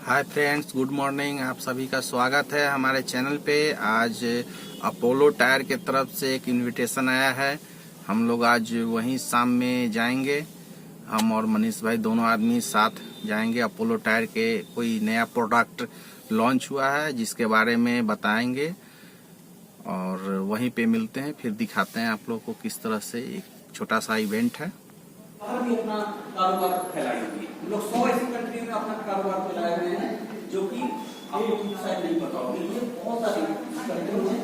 Hi friends, good morning. आप सभी का स्वागत है हमारे चैनल पे। आज अपोलो टायर की तरफ से एक इनविटेशन आया है। हम लोग आज वहीं शाम में जाएंगे। हम और मनीष भाई दोनों आदमी साथ जाएंगे। अपोलो टायर के कोई नया प्रोडक्ट लॉन्च हुआ है जिसके बारे में बताएंगे और वहीं पे मिलते हैं, फिर दिखाते हैं आप लोग को किस तरह से एक छोटा सा इवेंट है। बाहर भी अपना कारोबार फैलाए हुए हैं। लोग 100 ऐसी कंट्रियों में अपना कारोबार फैलाए हुए हैं जो कि आपको शायद नहीं पता होगी। ये बहुत सारी कंट्री हैं,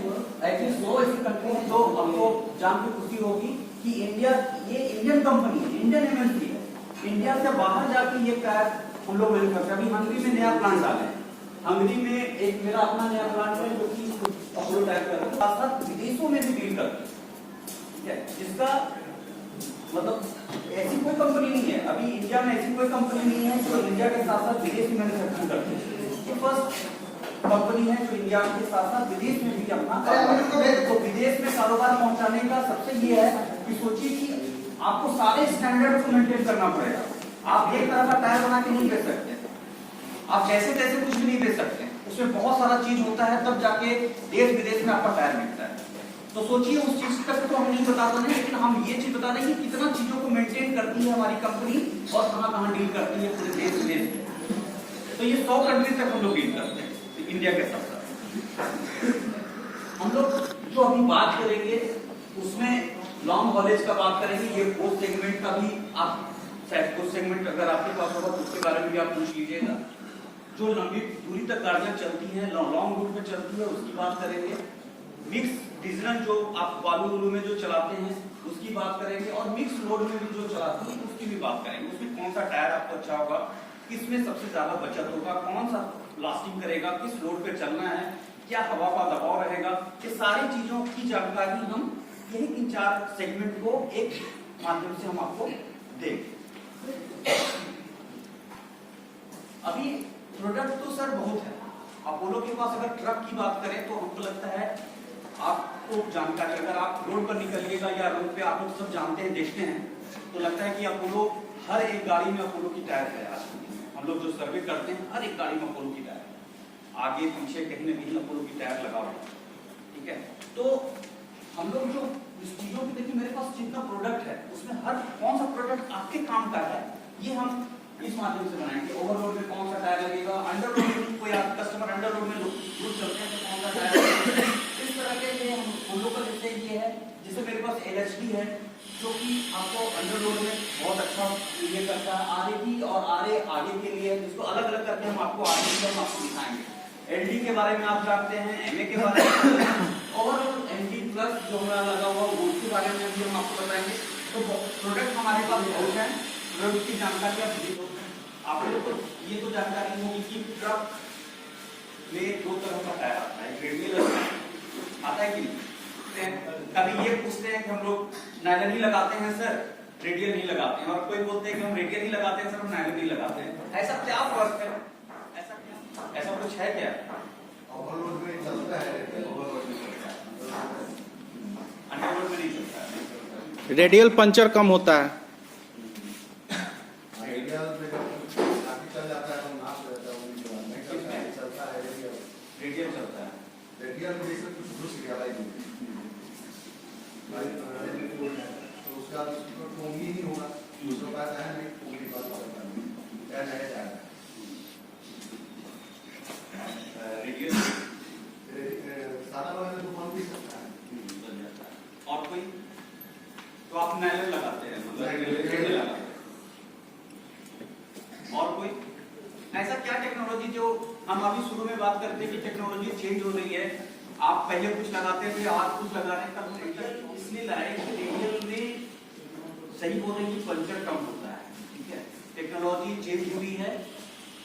ऐसी 100 ऐसी कंट्री हैं जो आपको जान के खुशी होगी कि इंडिया, ये इंडियन कंपनी है, इंडियन एमएनसी है। इंडिया से बाहर जाके ये टायर हम लोग मैन्युफैक्चर, अभी हंगरी में नया प्लांट डाले हैं। हंगरी में एक मेरा अपना नया प्लांट है जो कि अपोलो टायर का साथ साथ विदेशों में भी डील करते हैं। इसका मतलब ऐसी कोई कंपनी नहीं है, अभी इंडिया में ऐसी कोई कंपनी नहीं है जो इंडिया के साथ साथ विदेश में मैन्युफैक्चरिंग करती है। ये फर्स्ट कंपनी है जो इंडिया के साथ साथ विदेश में भी अपना तो विदेश में कारोबार पहुंचाने का सबसे ये है कि सोचिए कि आपको सारे स्टैंडर्ड को मेंटेन करना पड़ेगा। आप एक तरह का टायर बना के नहीं बेच सकते, आप जैसे तैसे कुछ भी नहीं बेच सकते। उसमें बहुत सारा चीज होता है, तब जाके देश विदेश में आपका टायर मिलता है। तो सोचिए उस चीज तक तो हम नहीं बता रहे, लेकिन हम ये चीज बता रहे हैं कि कितना चीजों को मेंटेन करती है हमारी कंपनी और कहां कहां डील करती है पूरे देश में। तो ये 100 कंट्री तक हम लोग डील करते हैं इंडिया के साथ साथ। हम लोग जो अभी बात करेंगे उसमें लॉन्ग हॉलेज का बात करेंगे। ये पोस्ट सेगमेंट का भी आप शायद कुछ सेगमेंट अगर आपके पास होगा तो उसके बारे में भी आप पूछ लीजिएगा। जो लंबी दूरी तक गाड़ियां चलती हैं, लॉन्ग रूट पे चलती है, उसकी बात करेंगे। मिक्स डीजल जो आप बालू उलू में जो चलाते हैं उसकी बात करेंगे, और मिक्स लोड में भी जो चलाते हैं उसकी भी बात करेंगे। उसमें कौन सा टायर आपको अच्छा होगा, किसमें सबसे ज्यादा बचत होगा, कौन सा लास्टिंग करेगा, किस रोड पे चलना है, क्या हवा का दबाव रहेगा, ये सारी चीजों की जानकारी हम यही 3-4 सेगमेंट को एक माध्यम से हम आपको देंगे। अभी प्रोडक्ट तो सर बहुत है अपोलो के पास। अगर ट्रक की बात करें तो हमको लगता है आपको जानकारी, अगर आप रोड पर निकलिएगा या रोड पे आप लोग सब जानते हैं, देखते हैं, तो लगता है कि अपोलो हर एक गाड़ी में अपोलो की टायर है। आज हम लोग जो सर्वे करते हैं हर एक गाड़ी में अपोलो की टायर है, आगे पीछे कहीं ना कहीं अपोलो की टायर लगा हुआ है। ठीक है, तो हम लोग जो इस चीजों की देखिए, मेरे पास जितना प्रोडक्ट है उसमें हर कौन सा प्रोडक्ट आपके काम का है ये हम इस माध्यम से बनाएंगे। ओवरलोड में कौन सा टायर लगेगा, अंडर रोड में कोई कस्टमर अंडर रोड में लोग चलते हैं तो कौन सा टायर लगेगा। इस तरह के लिए हम लोग का जैसे ये है, जैसे मेरे पास LHD है जो कि आपको अंडर रोड में बहुत अच्छा ये करता है। RAD और RA आगे के लिए, जिसको अलग अलग करके हम आपको आगे हम आपको दिखाएंगे। LD के बारे में आप जानते हैं, MA के बारे में, ओवरऑल MD प्लस जो हमारा लगा हुआ उसके बारे में भी हम आपको बताएंगे। तो प्रोडक्ट हमारे पास बहुत है, प्रोडक्ट की जानकारी आप लोग को ये तो जानकारी होगी कि ट्रक में 2 तरह का टायर आता है, रेडियल आता है कि कभी ये पूछते हैं कि हम लोग नायलॉन ही लगाते हैं सर, रेडियल नहीं लगाते हैं, और कोई बोलते हैं कि हम रेडियल ही लगाते हैं सर, हम नायलॉन नहीं लगाते हैं। ऐसा क्या फर्क है, ऐसा कुछ है क्या? ओवरलोड में चलता है, ओवरलोड में चलता है, अंडरलोड में नहीं चलता है। रेडियल पंचर कम होता है। रेडियल चलता है, रेडियल में से कुछ घुस गया लाइन में, तो उसका टोंगी ही होगा, उसको कहता है नहीं टोंगी बात करता है, क्या नया जाएगा रेडियल सादा वाले तो बन भी सकता है। और कोई तो आप नायलॉन लगाते हैं, मतलब रेडियल लगाते हैं। और कोई ऐसा क्या टेक्नोलॉजी जो हम अभी शुरू में बात करते हैं कि टेक्नोलॉजी चेंज हो रही है, आप पहले कुछ लगाते थे आज कुछ लगा रहे हैं, तब इसलिए लाए कि रेडियल में सही बोल रहे हैं कि पंचर कम होता है। ठीक है, टेक्नोलॉजी चेंज हुई है,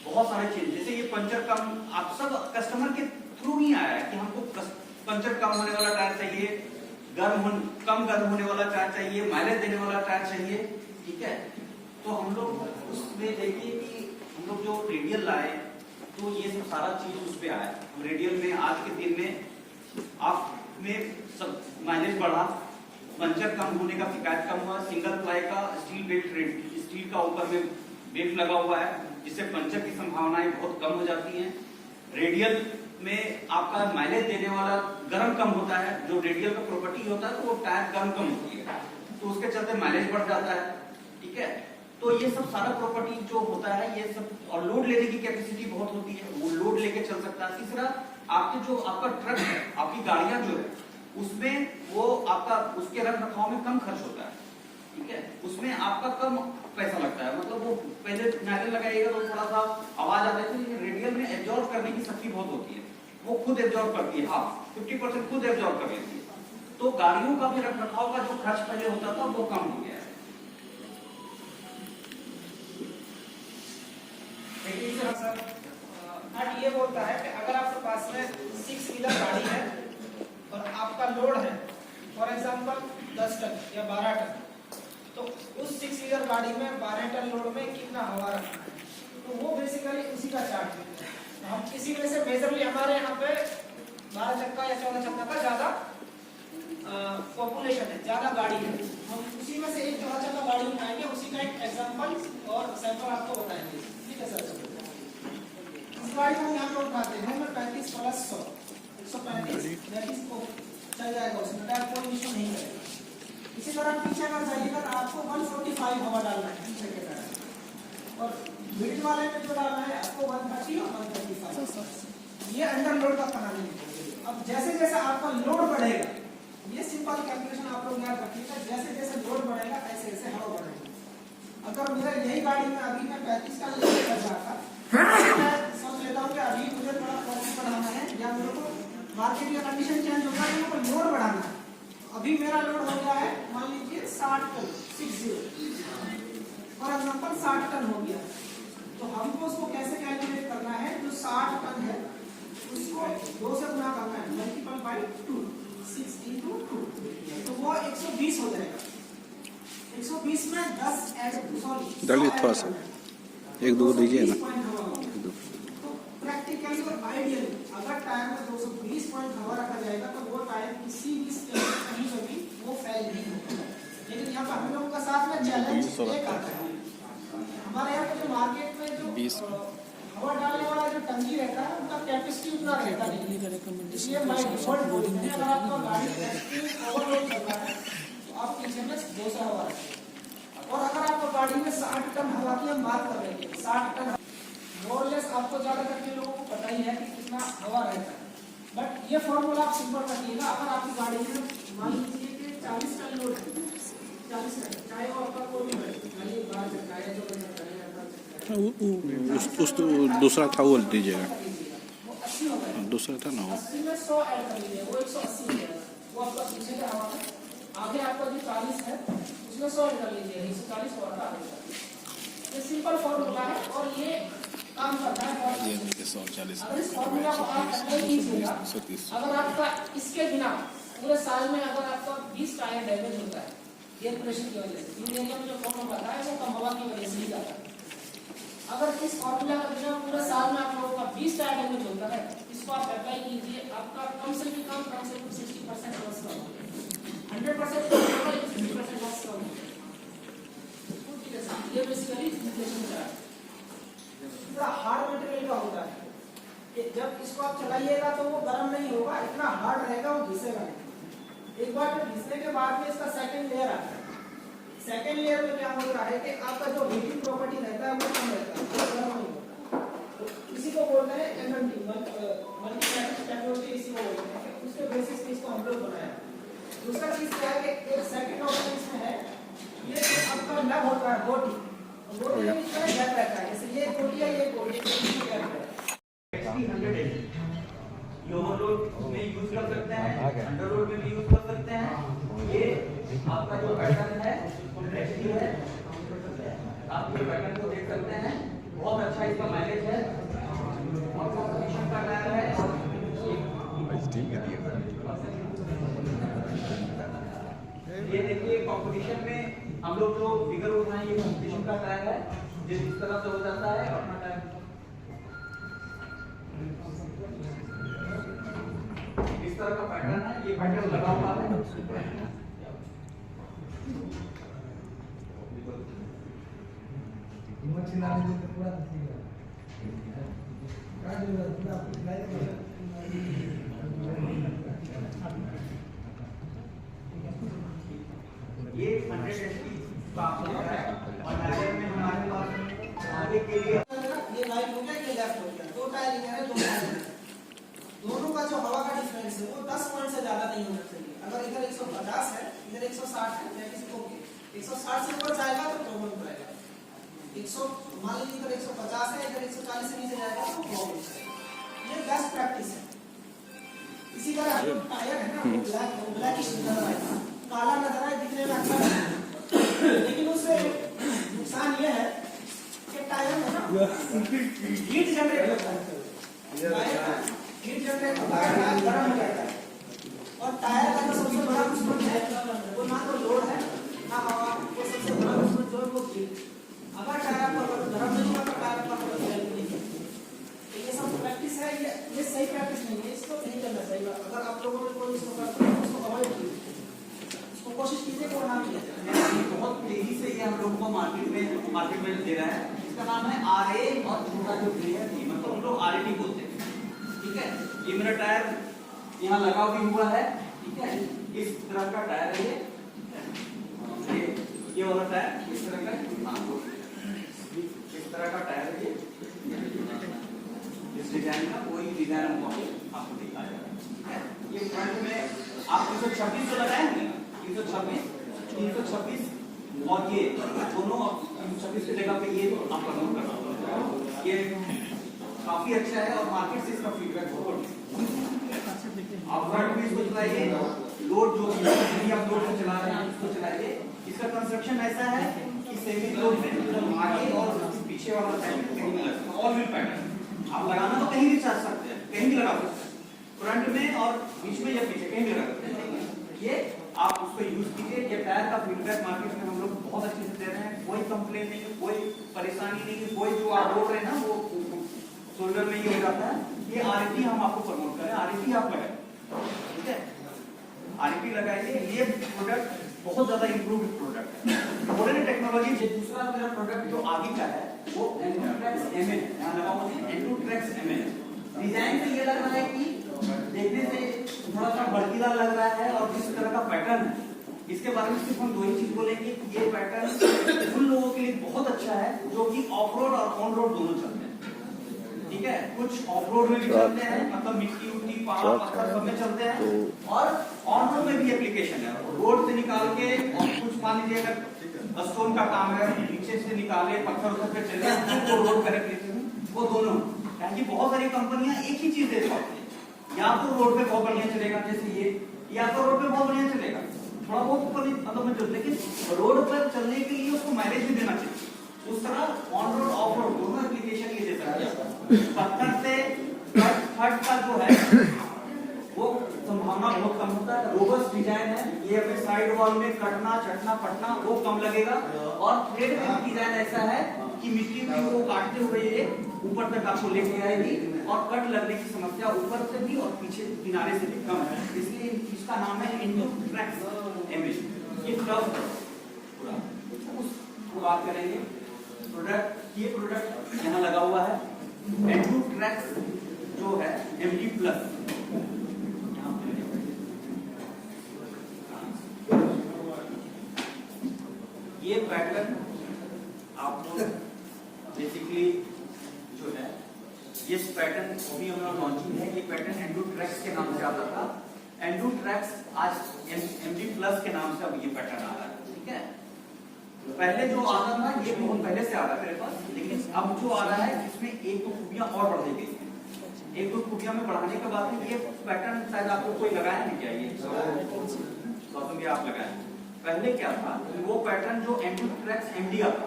बहुत सारे चेंज, जैसे ये पंचर कम आप सब कस्टमर के थ्रू ही आया है कि हमको पंचर कम होने वाला टायर चाहिए, कम गर्म होने वाला टायर चाहिए, माइलेज देने वाला टायर चाहिए। ठीक है, तो हम लोग उसमें देखिए कि हम लोग जो रेडियल लाए तो ये सब सारा चीज उस पे आया। रेडियल में आज के दिन में आप में सब माइलेज बढ़ा, पंचर कम होने का शिकायत कम हुआ, सिंगल प्लाई का स्टील बेल्ट, स्टील का ऊपर में बेल्ट लगा हुआ है, जिससे पंचर की संभावनाएं बहुत कम हो जाती हैं। रेडियल में आपका माइलेज देने वाला गर्म कम होता है, जो रेडियल का प्रॉपर्टी होता है तो वो टायर गर्म कम होती है, तो उसके चलते माइलेज बढ़ जाता है। ठीक है, तो ये सब सारा प्रॉपर्टी जो होता है ये सब, और लोड लेने की कैपेसिटी बहुत होती है, वो लोड लेके चल सकता है। तीसरा, आपका ट्रक है, आपकी गाड़ियां जो है उसमें वो आपका उसके रख रखाव में कम खर्च होता है। ठीक है, उसमें आपका कम पैसा लगता है, मतलब वो पहले नायलॉन लगाइएगा तो थोड़ा सा आवाज आता है, तो रेडियल में एब्जॉर्ब करने की शक्ति बहुत होती है, वो खुद एब्जॉर्ब करती है, 50% खुद एब्जॉर्ब कर लेती है। तो गाड़ियों का भी रख रखाव का जो खर्च पहले होता था वो कम हो गया है। सर ये बोलता है कि अगर आपके पास में 6 व्हीलर गाड़ी है और आपका लोड है फॉर एग्जांपल 10 टन या 12 टन, तो उस 6 व्हीलर गाड़ी में 12 टन लोड में कितना हवा रखना है, तो वो बेसिकली उसी का चार्ट है। तो हम इसी में से मेजरली हमारे यहाँ पे 12 चक्का या 14 चक्का का ज्यादा पॉपुलेशन है, ज्यादा गाड़ी है, हम उसी में से एक 14 चक्का गाड़ी उठाएंगे, उसी का एक एग्जांपल और सैंपल आपको बताएंगे। ठीक है सर, इस गाड़ी को यहाँ पे उठाते हैं, मैं 35 प्लस 100 135 दैट इज चल जाएगा, उसमें टायर कोई इशू नहीं है। इसी तरह पीछे अगर जाइएगा तो आपको 145 हवा डालना है पीछे के टायर, और मिडिल वाले में जो डालना है आपको 130 और 135। ये अंडर लोड का प्रणाली है। अब जैसे जैसे आपका लोड बढ़ेगा, ये सिंपल कैलकुलेशन आप लोग याद रखिएगा, जैसे जैसे लोड बढ़ेगा ऐसे ऐसे हवा बढ़ेगी। अगर मेरा यही गाड़ी में अभी मैं 35 का लेके चल रहा था, मैं सोच लेता हूँ कि अभी मुझे थोड़ा प्रॉफिट बढ़ाना है या मेरे को मार्केट का कंडीशन चेंज होगा, मेरे को लोड बढ़ाना है। अभी मेरा लोड हो गया है मान लीजिए 60 टन, 60 फॉर एग्जांपल 60 टन हो गया, तो हमको उसको कैसे कैलकुलेट करना है, जो 60 टन है उसको 2 से गुणा करना है, मल्टीपल बाय 2, 6 into 2, तो वो 120 हो जाएगा। 120 में 10 ऐड दलित थोड़ा सा एक दो दीजिए ना। तो प्रैक्टिकली और आइडियली अगर टायर में 220 पॉइंट हवा रखा जाएगा तो वो टायर किसी भी स्टेज में कहीं पर भी वो फेल नहीं होगा। लेकिन यहाँ पर हम लोगों का साथ में चैलेंज एक आता है, हमारे यहाँ पे जो मार्केट में जो हवा डालने वाला जो टंकी रहता है उनका कैपेसिटी उतना रहता नहीं, इसलिए बाय डिफॉल्ट बोलते हैं अगर आपका गाड़ी ओवरलोड कर रहा है तो आप पीछे में 200 हवा रखें। और अगर आपको गाड़ी में 60 टन हवा की हम बात कर रहे हैं, 60 टन मोरलेस आपको ज्यादा करके लोगों को पता ही है कि कितना हवा रहता है, बट ये फॉर्मूला आप सिंपल रखिएगा। अगर आपकी गाड़ी में मान लीजिए कि 40 टन लोड है, 40 टन, चाहे वो आपका कोई भी गाड़ी 12 चक्का है, जो दूसरा था वो दीजिएगा, वो 80 हो गया, दूसरा था ना वो 80 में 100 ऐड कर लीजिए, वो 180 हो जाएगा। वो आपका पीछे का हवा है, आगे आपका जो 40 है उसमें 100 ऐड कर लीजिए, 140 और का आगे। ये सिंपल फॉर्मूला है और ये काम करता है। अगर इस फॉर्मूला को आप अप्लाई कीजिएगा, अगर आपका इसके बिना पूरे साल में अगर आपका 20 टायर डैमेज होता है एयर प्रेशर की वजह से, इन एरिया में जो प्रॉब्लम आता है वो कम हवा की वजह से ही आता है। अगर इस फॉर्मूला का बिना पूरे साल में आप लोगों का 20 टायर डैमेज होता है, इसको आप अप्लाई कीजिए, आपका कम से कम 60% लॉस कम होगा, 100% कम होगा, 60% लॉस कम होगा। ये बेसिकली इन्फ्लेशन का थोड़ा हार्ड मटेरियल का होता है, जब इसको आप चलाइएगा तो वो गर्म नहीं होगा, इतना हार्ड रहेगा वो घिसेगा नहीं। एक बार घिसने के बाद में इसका सेकंड लेयर आता है, सेकंड लेयर में क्या हो रहा है कि आपका जो हीटिंग प्रॉपर्टी रहता है वो कम रहता है, वो गर्म नहीं होता। तो इसी को बोलते हैं एमएमटी, मल्टी टेक्नोलॉजी, इसी को बोलते हैं, उसके बेसिस पे इसको हम लोग बनाया। दूसरा चीज क्या है कि एक सेकंड ऑप्शन इसमें है, ये आपका नब होता है बोटी, बोटी में इसमें गैप रहता है, जैसे ये बोटी है, ये बोटी में गैप रहता है। ये ओवरलोड में यूज कर सकते हैं, अंडरलोड में भी यूज कर सकते हैं। ये आपका जो पैटर्न है एचडी है, आप ये पैटर्न को देख सकते हैं, बहुत अच्छा इसका माइलेज है और कंपटीशन का टायर है। ये देखिए कंपटीशन में हम लोग जो फिगर उठाएं, ये कंपटीशन का टायर है, जिस तरह से हो जाता है अपना टायर इस तरह का पैटर्न है, ये पैटर्न लगा हुआ है। पूरा ये 100 HP का आपको लग रहा है और टायर में हमारे पास आगे के लिए ये राइट हो गया, ये लेफ्ट हो गया, दो टायर इधर है, दो टायर इधर है। दोनों का जो हवा का डिफरेंस है वो 10 पॉइंट से ज्यादा नहीं होना चाहिए। अगर इधर 150 है, इधर 160 है, या किसी को 160 से ऊपर जाएगा तो प्रॉब्लम करेगा। 100 मान लीजिए इधर 150 है, इधर 140 से नीचे जाएगा तो प्रॉब्लम करेगा। ये बेस्ट प्रैक्टिस है। इसी तरह जो टायर है ना, वो ब्लैकिश नजर आएगा, काला नजर आए, दिखने में अच्छा है, लेकिन उससे नुकसान ये है कि टायर में ना हीट जनरेट होता है, हीट जनरेट होता है, टायर गर्म हो जाता है। और टायर का जो सबसे बड़ा दुश्मन है वो ना तो लोड है ना हवा, वो सबसे बड़ा दुश्मन जो है वो हीट। अगर टायर आपका गर्म नहीं हुआ तो टायर आपका सेल्फ नहीं है। तो ये सब प्रैक्टिस है, ये सही प्रैक्टिस नहीं है, इसको नहीं करना चाहिए। अगर आप लोगों ने कोई इसको करते हैं उसको अवॉइड कीजिए, उसको कोशिश कीजिए कि वो ना मिले। बहुत तेजी से ये हम लोगों को मार्केट में दे रहा है। इसका नाम है RA और छोटा जो ग्रे है मतलब हम लोग RAT बोलते हैं। ठीक है, ये मेरा टायर यहाँ लगा भी हुआ है। ठीक है, इस तरह का टायर है ये वाला टायर इस तरह का, इस तरह का टायर है ये, इस डिजाइन का कोई डिजाइन हमको आपको दिखाया जाएगा। ये फ्रंट में आप 326 तो लगाएंगे, 326 और ये दोनों 326 की जगह पे ये आपका नोट करना होगा। ये काफी अच्छा है और मार्केट से इसका फीडबैक बहुत आप फ्रंट में इसको चलाइए, लोड जो भी आप लोड से चला रहे हैं उसको चलाइए। इसका कंस्ट्रक्शन ऐसा है कि सेमी लोड में आगे और पीछे वाला साइड कहीं भी लगा, ऑल व्हील पैटर्न आप लगाना तो कहीं भी चाह सकते हैं, कहीं भी लगा सकते हैं, फ्रंट में और बीच में या पीछे कहीं भी लगा सकते हैं। ये आप उसको यूज कीजिए। ये टायर का फीडबैक मार्केट में हम लोग बहुत अच्छे से दे रहे हैं, कोई कंप्लेन नहीं है, कोई परेशानी नहीं है, कोई जो आप बोल रहे हैं ना वो शोल्डर में ये हो जाता है। ये RAT हम आपको प्रमोट करें, RAT आप लगाए, ठीक है, RAT लगाइए। ये प्रोडक्ट बहुत ज्यादा इंप्रूव्ड प्रोडक्ट है, मॉडर्न टेक्नोलॉजी से। दूसरा मेरा प्रोडक्ट जो आगे का है वो एंडूट्रैक्स MN, यहाँ लगा हुआ है एंडूट्रैक्स MN। डिजाइन से ये लग रहा है कि देखने से थोड़ा सा भड़कीदार लग रहा है और जिस तरह का पैटर्न है इसके बारे में सिर्फ हम दो ही चीज बोलेंगे कि ये पैटर्न उन लोगों के लिए बहुत अच्छा है जो कि ऑफ रोड और ऑन रोड दोनों चलते हैं। ठीक है, कुछ ऑफ रोड में भी चलते हैं, मतलब मिट्टी उट्टी पहाड़ पत्थर सब में चलते हैं, और ऑन रोड में भी एप्लीकेशन है। रोड से निकाल के और कुछ मान लीजिए अगर स्टोन का काम है, नीचे से निकाले पत्थर उतर पे चले वो रोड करेक्ट, वो दोनों। बहुत सारी कंपनियां एक ही चीज दे सकती है, या तो रोड पे बहुत बढ़िया चलेगा जैसे ये, या तो रोड पे बहुत बढ़िया चलेगा थोड़ा बहुत ऊपर मतलब में, लेकिन रोड पर चलने के लिए उसको माइलेज भी देना चाहिए। उस तरह ऑन रोड ऑफ रोड दोनों एप्लीकेशन ये दे सकते हैं। पत्थर से फट का जो है वो संभावना बहुत कम होता है, रोबस्ट डिजाइन है। ये अपने साइड वॉल में कटना चटना फटना वो कम लगेगा, और थ्रेड में भी डिजाइन ऐसा है कि मिट्टी को काटते हुए ये ऊपर तक आपको लेके आएगी और कट लगने की समस्या ऊपर से भी और पीछे किनारे से भी कम है। इसलिए इसका नाम है एंडूट्रैक्स MN। ये टफ पूरा उसको बात करेंगे प्रोडक्ट। ये प्रोडक्ट यहाँ लगा हुआ है एंडूट्रैक्स जो है MD+। ये पैटर्न आपको बेसिकली जो है ये पैटर्न अभी हमारा लॉन्चिंग है। ये पैटर्न एंडूट्रैक्स के नाम से आता था, एंडूट्रैक्स आज MD+ के नाम से अब ये पैटर्न आ रहा है। ठीक है, पहले जो आता था ये बहुत पहले से आ रहा है मेरे पास, लेकिन अब जो आ रहा है इसमें एक दो खूबियां और बढ़ गई हैं। एक दो खूबियां में बढ़ाने के बाद ये पैटर्न शायद आपको कोई लगाया नहीं, क्या ये आप लगाए। पहले क्या था वो पैटर्न जो एंडूट्रैक्स MD आता,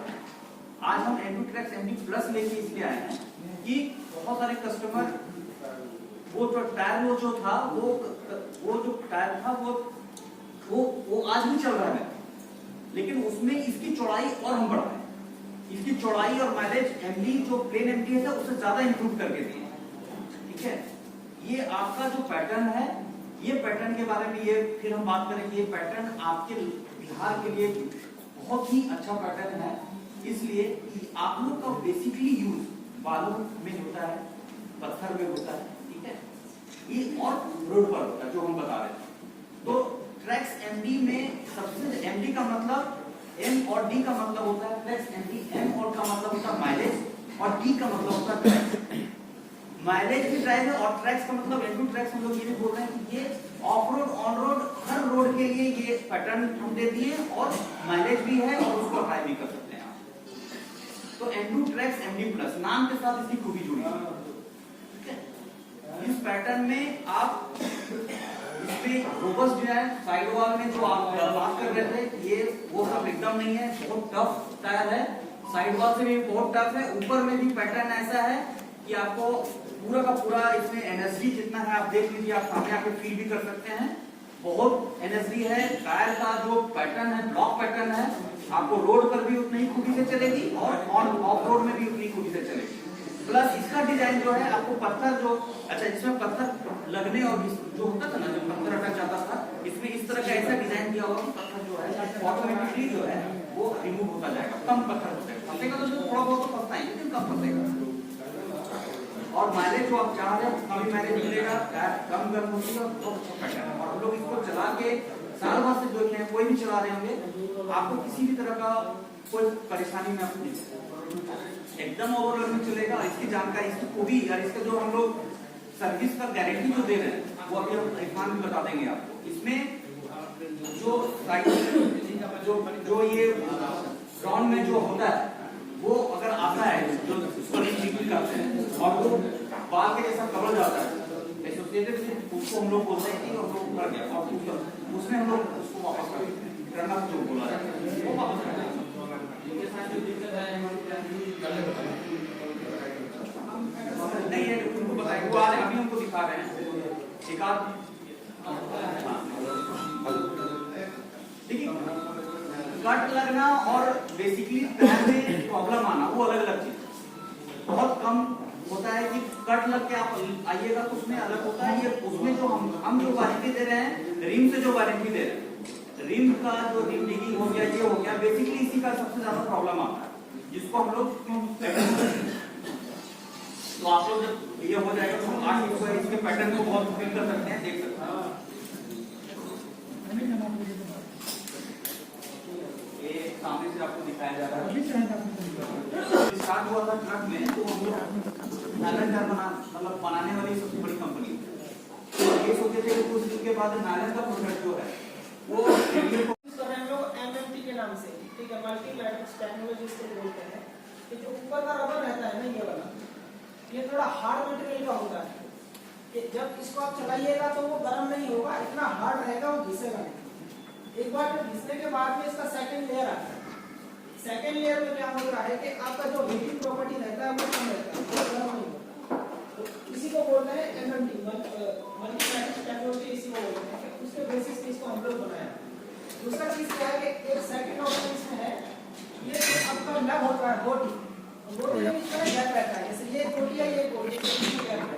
आज हम एंडूट्रैक्स MD+ लेके इसलिए आए हैं कि बहुत सारे कस्टमर वो जो टायर वो जो था वो जो टायर था वो आज भी चल रहा है, लेकिन उसमें इसकी चौड़ाई और हम बढ़ा है। इसकी चौड़ाई और माइलेज MD जो प्लेन MD है उससे ज्यादा इंप्रूव करके दिए। ठीक है, ये आपका जो पैटर्न है, ये पैटर्न के बारे में ये फिर हम बात करेंगे। ये पैटर्न आपके बिहार के लिए बहुत ही अच्छा पैटर्न है, इसलिए आप लोग का बेसिकली यूज बालों में होता है, पत्थर में होता है, ठीक है, ये और रोड पर होता है जो हम बता रहे हैं। तो ट्रैक्स एमडी में सबसे एमडी का मतलब एम और डी का मतलब होता है ट्रैक्स एमडी, एम और का मतलब होता है माइलेज और डी का मतलब होता है ट्रैक्स। माइलेज भी ड्राइव है और ट्रैक्स का मतलब एंडू ट्रैक्स हम लोग ये भी बोल रहे हैं कि ये of road on road her road के लिए ये पैटर्न हम दे दिए और माइलेज भी है और उसको ड्राइव भी कर सकते हैं आप। तो एंडू ट्रैक्स एमडी प्लस नाम के साथ इसकी खूबी जुड़ी है, ठीक है। इस पैटर्न में आप इसमें रोबस्ट जो है साइड वॉल में जो आप बात कर रहे थे ये वो सब एकदम नहीं है, बहुत टफ टायर है, साइड वॉल से भी बहुत टफ है। ऊपर में भी पैटर्न ऐसा है कि आपको पूरा का पूरा इसमें एनएसडी जितना है आप देख लीजिए, आप सामने आके फील भी कर सकते हैं, बहुत एनएसडी है। टायर का जो पैटर्न है ब्लॉक पैटर्न है, आपको रोड पर भी उतनी ही खूबी से चलेगी और ऑन ऑफ रोड में भी उतनी खूबी से चलेगी। प्लस इसका डिजाइन जो है आपको पत्थर जो अच्छा इसमें पत्थर लगने और जो होता था ना जब पत्थर अटक जाता था, इसमें इस तरह का ऐसा डिजाइन दिया होगा कि पत्थर जो है ऑटोमेटिकली जो है वो रिमूव होता जाएगा, कम पत्थर हो जाएगा। फंसेगा तो थोड़ा बहुत तो फंसता है लेकिन कम फंसेगा। और माइलेज जो आप चाह रहे हैं उतना भी माइलेज मिलेगा, टायर कम गर्म होती है और बहुत अच्छा पैटर्न है। और हम लोग इसको चला के साल भर से जो है कोई भी चला रहे होंगे आपको किसी भी तरह का कोई परेशानी में आपको नहीं एकदम ओवरऑल में चलेगा। इसकी जानकारी इसकी खूबी और इसका जो हम लोग सर्विस का गारंटी जो दे रहे हैं वो अभी हम इरफान भी बता देंगे आपको। इसमें जो जो ये ग्राउंड में जो होता है वो अगर आता है जो करते हैं और वो बाल के जैसा कवर जाता है एसोसिएटेड से, उसको हम लोग बोलते हैं कि हम लोग कर गया और उसमें हम लोग उसको वापस कर देते हैं, करना जो बोला है वो वापस कर देते हैं। नहीं है उनको बताएंगे, वो आज अभी हमको दिखा रहे हैं एक आध। देखिए कट लगना और बेसिकली टायर में प्रॉब्लम आना वो अलग अलग चीज, बहुत कम होता है कि कट लग के आप आइएगा तो उसमें अलग होता है। ये उसमें जो हम जो वारंटी दे रहे हैं रिम से जो वारंटी दे रहे हैं, रिम का जो रिम डिगिंग हो गया ये हो गया, बेसिकली इसी का सबसे ज्यादा प्रॉब्लम आता है जिसको हम लोग तो आप लोग जब ये हो जाएगा तो हम आज इसके पैटर्न को बहुत फील कर सकते हैं, देख सकते हैं। ये सामने से आपको दिखाया जा रहा है स्टार्ट हुआ था ट्रक में, तो हम लोग नायलॉन टायर मतलब बनाने वाली सबसे बड़ी कंपनी तो ये सोचे थे कि कुछ दिन के बाद नायलॉन का प्रोडक्ट जो है वो कर रहे हैं लोग एमएमटी के नाम से, ठीक है, मल्टी मैट्रिक्स टेक्नोलॉजी इसको बोलते हैं। कि जो ऊपर का रबर रहता है ना ये वाला, ये थोड़ा हार्ड मटेरियल का होता है कि जब इसको आप चलाइएगा तो वो गर्म नहीं होगा, इतना हार्ड रहेगा वो घिसेगा नहीं। एक बार जब घिसने के बाद में इसका सेकंड लेयर आता है, सेकंड लेयर में क्या हो रहा है कि आपका जो हीटिंग प्रॉपर्टी रहता है वो कम रहता है, वो गर्म नहीं होता। तो इसी को बोलते हैं एमएमटी, मल्टी मैट्रिक्स टेक्नोलॉजी, इसी को बोलते हैं। उसके बेसिस पे इसको हम लोग बनाया। दूसरा चीज क्या है कि एक सेकंड ऑप्शन इसमें है, ये आपका लग होता है बोटी में इस तरह गैप रहता है, जैसे ये बोटी है ये बोटी है।